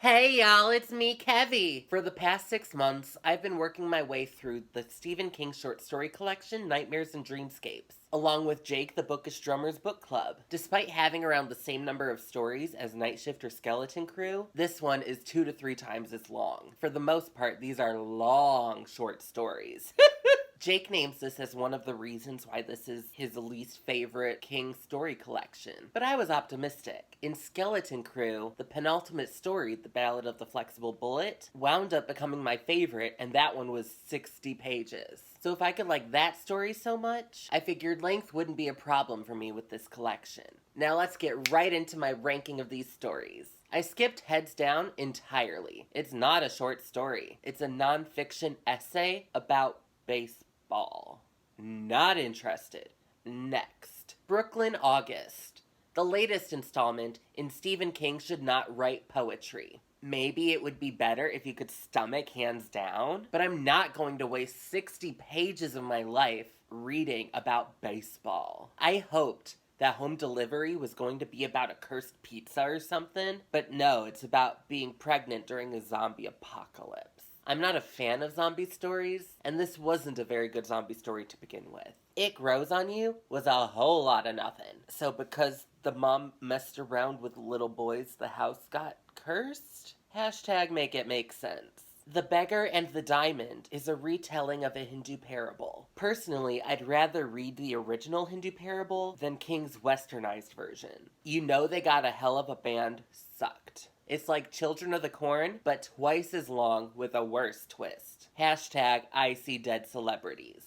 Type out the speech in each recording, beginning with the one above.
Hey y'all, it's me, Kevvie. For the past 6 months, I've been working my way through the Stephen King short story collection, Nightmares and Dreamscapes, along with Jake the Bookish Drummer's book club. Despite having around the same number of stories as Night Shift or Skeleton Crew, this one is 2 to 3 times as long. For the most part, these are long short stories. Jake names this as one of the reasons why this is his least favorite King story collection, but I was optimistic. In Skeleton Crew, the penultimate story, The Ballad of the Flexible Bullet, wound up becoming my favorite, and that one was 60 pages. So if I could like that story so much, I figured length wouldn't be a problem for me with this collection. Now let's get right into my ranking of these stories. I skipped Heads Down entirely. It's not a short story. It's a nonfiction essay about baseball. Not interested. Next. Brooklyn, August. The latest installment in Stephen King Should Not Write Poetry. Maybe it would be better if you could stomach Hands Down, but I'm not going to waste 60 pages of my life reading about baseball. I hoped that Home Delivery was going to be about a cursed pizza or something, but no, it's about being pregnant during a zombie apocalypse. I'm not a fan of zombie stories, and this wasn't a very good zombie story to begin with. It Grows on You was a whole lot of nothing. So because the mom messed around with little boys, the house got cursed? Hashtag make it make sense. The Beggar and the Diamond is a retelling of a Hindu parable. Personally, I'd rather read the original Hindu parable than King's westernized version. You know they got a hell of a band, sucked. It's like Children of the Corn, but twice as long with a worse twist. Hashtag I see dead celebrities.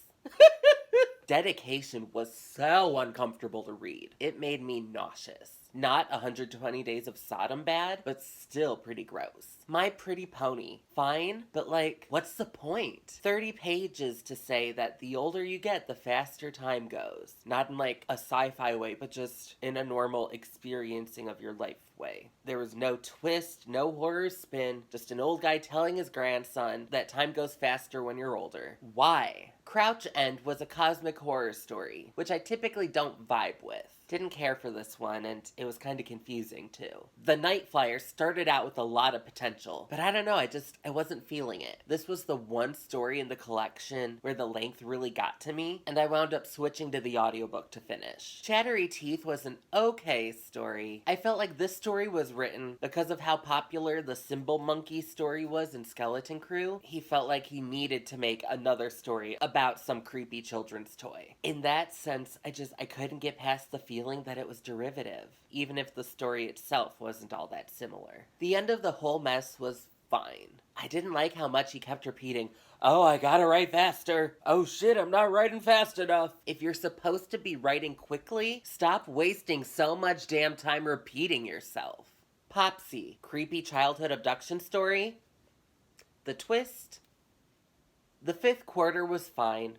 Dedication was so uncomfortable to read. It made me nauseous. Not 120 Days of Sodom bad, but still pretty gross. My Pretty Pony. Fine, but like, what's the point? 30 pages to say that the older you get, the faster time goes. Not in like a sci-fi way, but just in a normal experiencing of your life way. There was no twist, no horror spin, just an old guy telling his grandson that time goes faster when you're older. Why? Crouch End was a cosmic horror story, which I typically don't vibe with. Didn't care for this one, and it was kind of confusing too. The Night Flier started out with a lot of potential, but I don't know, I wasn't feeling it. This was the one story in the collection where the length really got to me, and I wound up switching to the audiobook to finish. Chattery Teeth was an okay story. I felt like this story was written because of how popular the Symbol Monkey story was in Skeleton Crew. He felt like he needed to make another story about some creepy children's toy. In that sense, I couldn't get past the feeling that it was derivative, even if the story itself wasn't all that similar. The end of the whole mess was fine. I didn't like how much he kept repeating, "Oh, I gotta write faster. Oh shit, I'm not writing fast enough." If you're supposed to be writing quickly, stop wasting so much damn time repeating yourself. Popsy, creepy childhood abduction story. The twist. The fifth quarter was fine,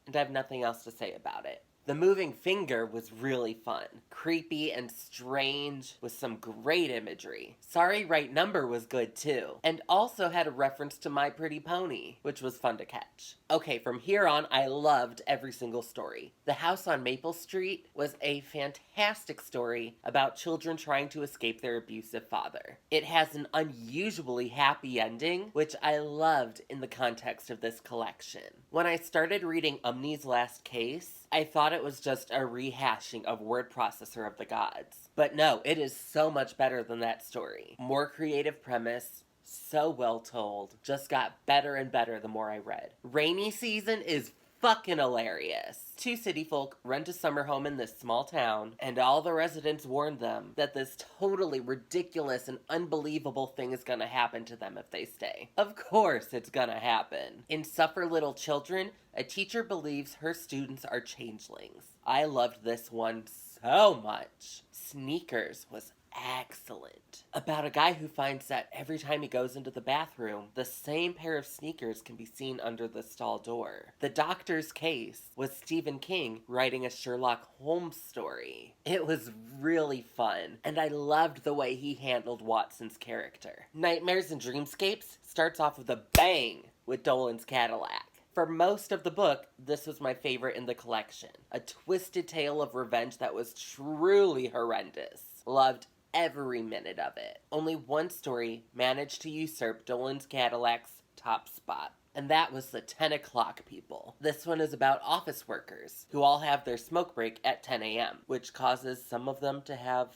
and I have nothing else to say about it. The Moving Finger was really fun, creepy and strange, with some great imagery. Sorry Right Number was good too, and also had a reference to My Pretty Pony, which was fun to catch. Okay, from here on, I loved every single story. The House on Maple Street was a fantastic story about children trying to escape their abusive father. It has an unusually happy ending, which I loved in the context of this collection. When I started reading Umney's Last Case, I thought it was just a rehashing of Word Processor of the Gods. But no, it is so much better than that story. More creative premise, so well told, just got better and better the more I read. Rainy Season is fucking hilarious. Two city folk rent a summer home in this small town, and all the residents warn them that this totally ridiculous and unbelievable thing is gonna happen to them if they stay. Of course it's gonna happen. In Suffer Little Children, a teacher believes her students are changelings. I loved this one so much. Sneakers was excellent. About a guy who finds that every time he goes into the bathroom, the same pair of sneakers can be seen under the stall door. The Doctor's Case was Stephen King writing a Sherlock Holmes story. It was really fun, and I loved the way he handled Watson's character. Nightmares and Dreamscapes starts off with a bang with Dolan's Cadillac. For most of the book, this was my favorite in the collection. A twisted tale of revenge that was truly horrendous. Loved every minute of it. Only one story managed to usurp Dolan's Cadillac's top spot. And that was the 10 o'clock people. This one is about office workers who all have their smoke break at 10 a.m., which causes some of them to have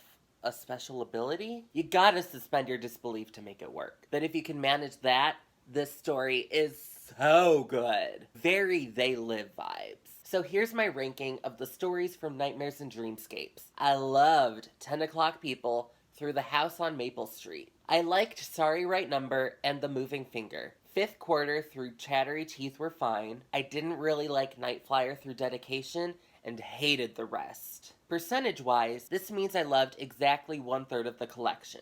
a special ability. You gotta suspend your disbelief to make it work. But if you can manage that, this story is so good. Very They Live vibes. So here's my ranking of the stories from Nightmares and Dreamscapes. I loved 10 o'clock people through the house on Maple Street. I liked Sorry Right Number and The Moving Finger. Fifth Quarter through Chattery Teeth were fine. I didn't really like Night Flier through Dedication and hated the rest. Percentage-wise, this means I loved exactly 1/3 of the collection.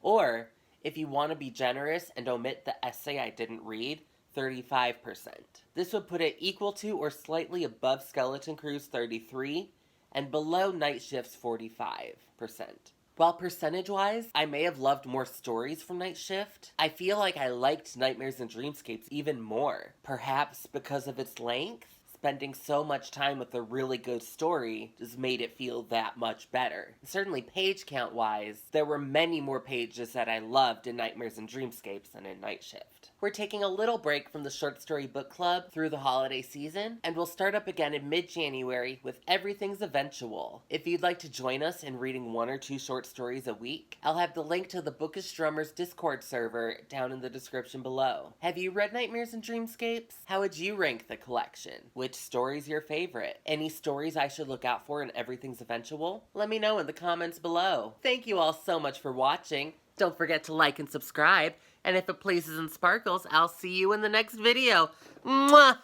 Or, if you want to be generous and omit the essay I didn't read, 35%. This would put it equal to or slightly above Skeleton Crew's 33 and below Night Shift's 45%. While percentage-wise, I may have loved more stories from Night Shift, I feel like I liked Nightmares and Dreamscapes even more. Perhaps because of its length? Spending so much time with a really good story just made it feel that much better. Certainly page count-wise, there were many more pages that I loved in Nightmares and Dreamscapes than in Night Shift. We're taking a little break from the short story book club through the holiday season, and we'll start up again in mid-January with Everything's Eventual. If you'd like to join us in reading 1 or 2 short stories a week, I'll have the link to the Bookish Drummers Discord server down in the description below. Have you read Nightmares and Dreamscapes? How would you rank the collection? Which story's your favorite? Any stories I should look out for in Everything's Eventual? Let me know in the comments below. Thank you all so much for watching. Don't forget to like and subscribe. And if it pleases and sparkles, I'll see you in the next video. Mwah!